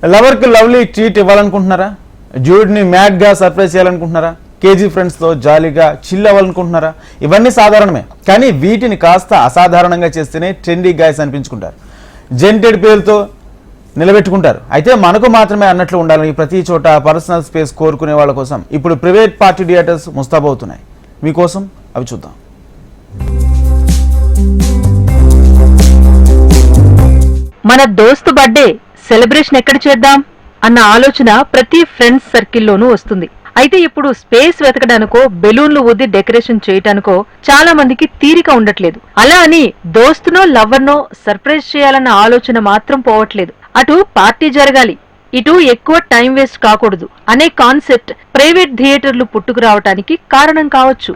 లవర్కి lovely treat ఇవ్వాలనుకుంటున్నారా? డ్యూడ్ని మ్యాడ్గా surprise చేయాలనుకుంటున్నారా? KG ఫ్రెండ్స్తో జాలీగా చిల్ అవ్వాలనుకుంటున్నారా? ఇవన్నీ సాధారణమే, కానీ వీటిని కాస్త అసాధారణంగా చేస్తేనే ట్రెండీ గాయస్ అనిపించుకుంటారు, జెంటెడ్ పేరుతో నిలబెట్టుకుంటారు. అయితే మనకు మాత్రమే అన్నట్లు ఉండాలని ప్రతి చోట పర్సనల్ స్పేస్ కోరుకునే వాళ్ళ కోసం ఇప్పుడు ప్రైవేట్ పార్టీ థియేటర్స్ ముస్తాబవుతున్నాయి. మీకోసం అవి చూద్దాం. మన దోస్తు బర్త్డే సెలబ్రేషన్ ఎక్కడ చేద్దాం అన్న ఆలోచన ప్రతి ఫ్రెండ్స్ సర్కిల్లోనూ వస్తుంది. అయితే ఇప్పుడు స్పేస్ వెతకడానికో బెలూన్లు ఊది డెకరేషన్ చేయటానికో చాలా మందికి తీరిక ఉండట్లేదు. అలా అని దోస్తునో లవర్నో సర్ప్రైజ్ చేయాలన్న ఆలోచన మాత్రం పోవట్లేదు. అటు పార్టీ జరగాలి, ఇటు ఎక్కువ టైం వేస్ట్ కాకూడదు అనే కాన్సెప్ట్ ప్రైవేట్ థియేటర్లు పుట్టుకురావటానికి కారణం కావచ్చు.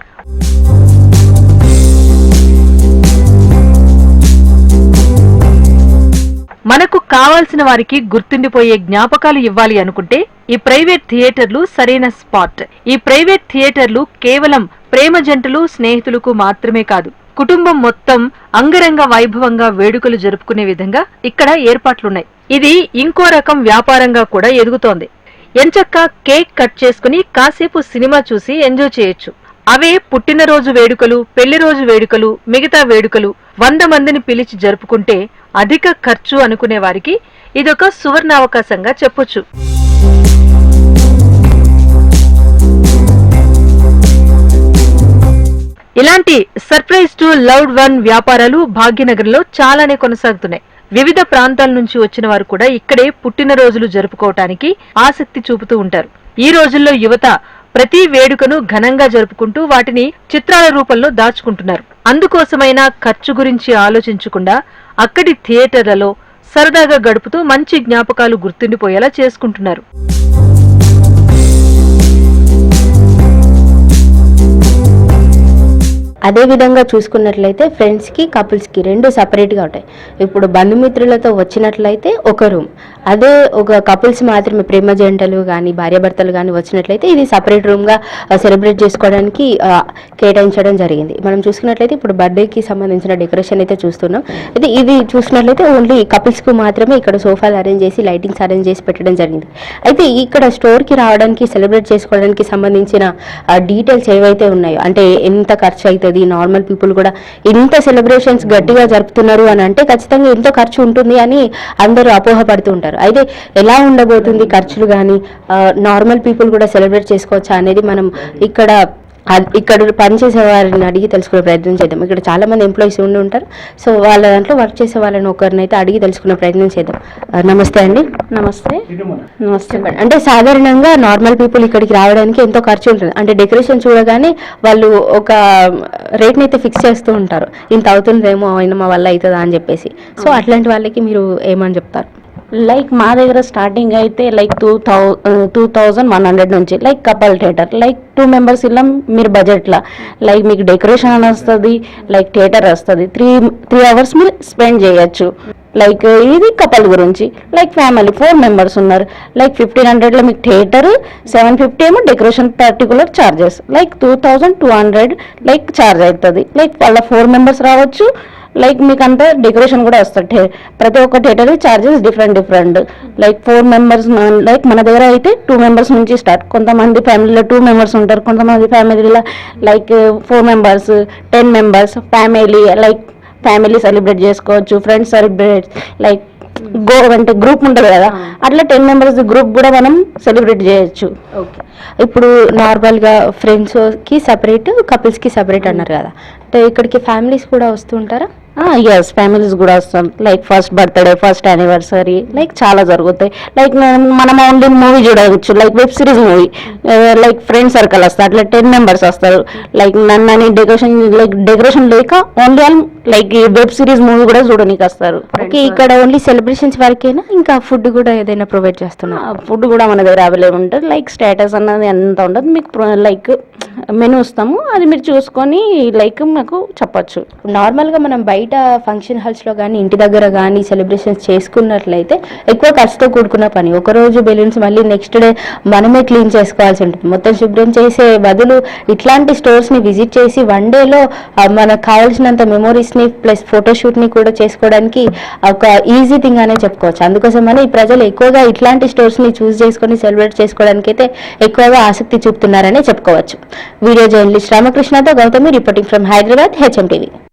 మనకు కావాల్సిన వారికి గుర్తుండిపోయే జ్ఞాపకాలు ఇవ్వాలి అనుకుంటే ఈ ప్రైవేట్ థియేటర్లు సరైన స్పాట్. ఈ ప్రైవేట్ థియేటర్లు కేవలం ప్రేమ జంటలు, స్నేహితులకు మాత్రమే కాదు, కుటుంబం మొత్తం అంగరంగ వైభవంగా వేడుకలు జరుపుకునే విధంగా ఇక్కడ ఏర్పాట్లున్నాయి. ఇది ఇంకో రకం వ్యాపారంగా కూడా ఎదుగుతోంది. ఎంచక్కా కేక్ కట్ చేసుకుని కాసేపు సినిమా చూసి ఎంజాయ్ చేయొచ్చు. అవే పుట్టినరోజు వేడుకలు, పెళ్లి రోజు వేడుకలు, మిగతా వేడుకలు 100 మందిని పిలిచి జరుపుకుంటే అధిక ఖర్చు అనుకునే వారికి ఇదొక సువర్ణావకాశంగా చెప్పొచ్చు. ఇలాంటి సర్ప్రైజ్ టు లవ్డ్ వన్ వ్యాపారాలు భాగ్యనగరంలో చాలానే కొనసాగుతున్నాయి. వివిధ ప్రాంతాల నుంచి వచ్చిన వారు కూడా ఇక్కడే పుట్టినరోజులు జరుపుకోవటానికి ఆసక్తి చూపుతూ ఉంటారు. ఈ రోజుల్లో యువత ప్రతి వేడుకను ఘనంగా జరుపుకుంటూ వాటిని చిత్రాల రూపంలో దాచుకుంటున్నారు. అందుకోసమైనా ఖర్చు గురించి ఆలోచించకుండా అక్కడి థియేటర్లలో సరదాగా గడుపుతూ మంచి జ్ఞాపకాలు గుర్తుండిపోయేలా చేసుకుంటున్నారు. అదే విధంగా చూసుకున్నట్లయితే ఫ్రెండ్స్కి కపుల్స్కి రెండు సపరేట్గా ఉంటాయి. ఇప్పుడు బంధుమిత్రులతో వచ్చినట్లయితే ఒక రూమ్, అదే ఒక కపుల్స్ మాత్రమే ప్రేమ జంటలు కానీ భార్యాభర్తలు కానీ వచ్చినట్లయితే ఇది సపరేట్ రూమ్గా సెలబ్రేట్ చేసుకోవడానికి కేటాయించడం జరిగింది. మనం చూసుకున్నట్లయితే ఇప్పుడు బర్త్డేకి సంబంధించిన డెకరేషన్ అయితే చూస్తున్నాం. అయితే ఇది చూసినట్లయితే ఓన్లీ కపుల్స్కు మాత్రమే ఇక్కడ సోఫాలు అరేంజ్ చేసి లైటింగ్స్ అరేంజ్ చేసి పెట్టడం జరిగింది. అయితే ఇక్కడ స్టోర్కి రావడానికి సెలబ్రేట్ చేసుకోవడానికి సంబంధించిన డీటెయిల్స్ ఏవైతే ఉన్నాయో, అంటే ఎంత ఖర్చు అవుతుంది, నార్మల్ పీపుల్ కూడా ఇంత సెలబ్రేషన్స్ గట్టిగా జరుపుతున్నారు అని అంటే ఖచ్చితంగా ఎంతో ఖర్చు ఉంటుంది అని అందరూ అపోహపడుతూ ఉంటారు. అయితే ఎలా ఉండబోతుంది ఖర్చులు కానీ, నార్మల్ పీపుల్ కూడా సెలబ్రేట్ చేసుకోవచ్చా అనేది మనం ఇక్కడ పనిచేసే వారిని అడిగి తెలుసుకునే ప్రయత్నం చేద్దాం. ఇక్కడ చాలా మంది ఎంప్లాయీస్ ఉండి ఉంటారు. సో వాళ్ళ దాంట్లో వర్క్ చేసే వాళ్ళని ఒకరినైతే అడిగి తెలుసుకునే ప్రయత్నం చేద్దాం. నమస్తే అండి. నమస్తే. అంటే సాధారణంగా నార్మల్ పీపుల్ ఇక్కడికి రావడానికి ఎంతో ఖర్చు ఉంటుంది. అంటే డెకరేషన్ చూడగానే వాళ్ళు ఒక రేట్ని అయితే ఫిక్స్ చేస్తూ ఉంటారు, ఇంత అవుతుందేమో, అయినా మా వల్ల అవుతుందా అని చెప్పేసి. సో అట్లాంటి వాళ్ళకి మీరు ఏమని చెప్తారు? లైక్ మా దగ్గర స్టార్టింగ్ అయితే లైక్ 2100 నుంచి like couple theatre, like 2 members ఇలా మీరు బడ్జెట్లో లైక్ మీకు డెకరేషన్ అని వస్తుంది, లైక్ థియేటర్ వస్తుంది, 3 అవర్స్ మీరు స్పెండ్ చేయొచ్చు. లైక్ ఇది కపుల్ గురించి. లైక్ ఫ్యామిలీ 4 మెంబర్స్ ఉన్నారు, లైక్ 1500లో మీకు థియేటర్, 750 ఏమో decoration particular charges, like 2200 like charge అవుతుంది. లైక్ వాళ్ళ 4 మెంబర్స్ రావచ్చు. లైక్ మీకు అంతా డెకరేషన్ కూడా వస్తుంది. ప్రతి ఒక్క theatre charges different. Like 4 members, like మన దగ్గర అయితే 2 మెంబర్స్ నుంచి స్టార్ట్. కొంతమంది ఫ్యామిలీలో 2 మెంబర్స్ ఉంటారు, కొంతమంది ఫ్యామిలీలో like 4 members, 10 members family. Like family celebrate చేసుకోవచ్చు, ఫ్రెండ్స్ సెలబ్రేట్, లైక్ అంటే గ్రూప్ ఉంటుంది కదా, అట్లా 10 మెంబర్స్ గ్రూప్ కూడా మనం సెలబ్రేట్ చేయొచ్చు. ఓకే, ఇప్పుడు నార్మల్గా ఫ్రెండ్స్కి సపరేట్, కపుల్స్కి సపరేట్ అన్నారు కదా, అంటే ఇక్కడికి ఫ్యామిలీస్ కూడా వస్తూ ఉంటారా? ఎస్, ఫ్యామిలీస్ కూడా వస్తాం. Like first birthday, first anniversary, like చాలా జరుగుతాయి. లైక్ మనం ఓన్లీ మూవీ చూడవచ్చు, like web series movie, like friend circle వస్తారు, అట్లా 10 మెంబర్స్ వస్తారు. లైక్ నన్ను డెకరేషన్ లేక only like web series movie కూడా చూడడానికి వస్తారు. ఓకే, ఇక్కడ ఓన్లీ సెలబ్రేషన్స్ వరకేనా, ఇంకా ఫుడ్ కూడా ఏదైనా ప్రొవైడ్ చేస్తున్నా? ఫుడ్ కూడా మన దగ్గర అవైలబుల్ ఉంటుంది. లైక్ స్టేటస్ అన్నది ఎంత ఉండదు మీకు, లైక్ మెనూ ఇస్తాము, అది మీరు చూసుకొని లైక్ మాకు చెప్పొచ్చు. నార్మల్గా మనం బయట ఫంక్షన్ హాల్స్లో కానీ ఇంటి దగ్గర కానీ సెలబ్రేషన్స్ చేసుకున్నట్లయితే ఎక్కువ ఖర్చుతో కూడుకున్న పని. ఒకరోజు బెలూన్స్ మళ్ళీ నెక్స్ట్ డే మనమే క్లీన్ చేసుకోవాల్సి ఉంటుంది. మొత్తం శుభ్రం చేసే బదులు ఇట్లాంటి స్టోర్స్ని విజిట్ చేసి వన్ డేలో మనకు కావాల్సినంత మెమోరీస్ని ప్లస్ ఫోటోషూట్ని కూడా చేసుకోవడానికి ఒక ఈజీ థింగ్ అనే చెప్పుకోవచ్చు. అందుకోసమని ప్రజలు ఎక్కువగా ఇట్లాంటి స్టోర్స్ని చూస్ చేసుకొని సెలబ్రేట్ చేసుకోవడానికి అయితే ఎక్కువగా ఆసక్తి చూపుతున్నారనే చెప్పుకోవచ్చు. వీడియో జర్నలిస్ట్ రామకృష్ణతో Gautami reporting from Hyderabad, HM TV.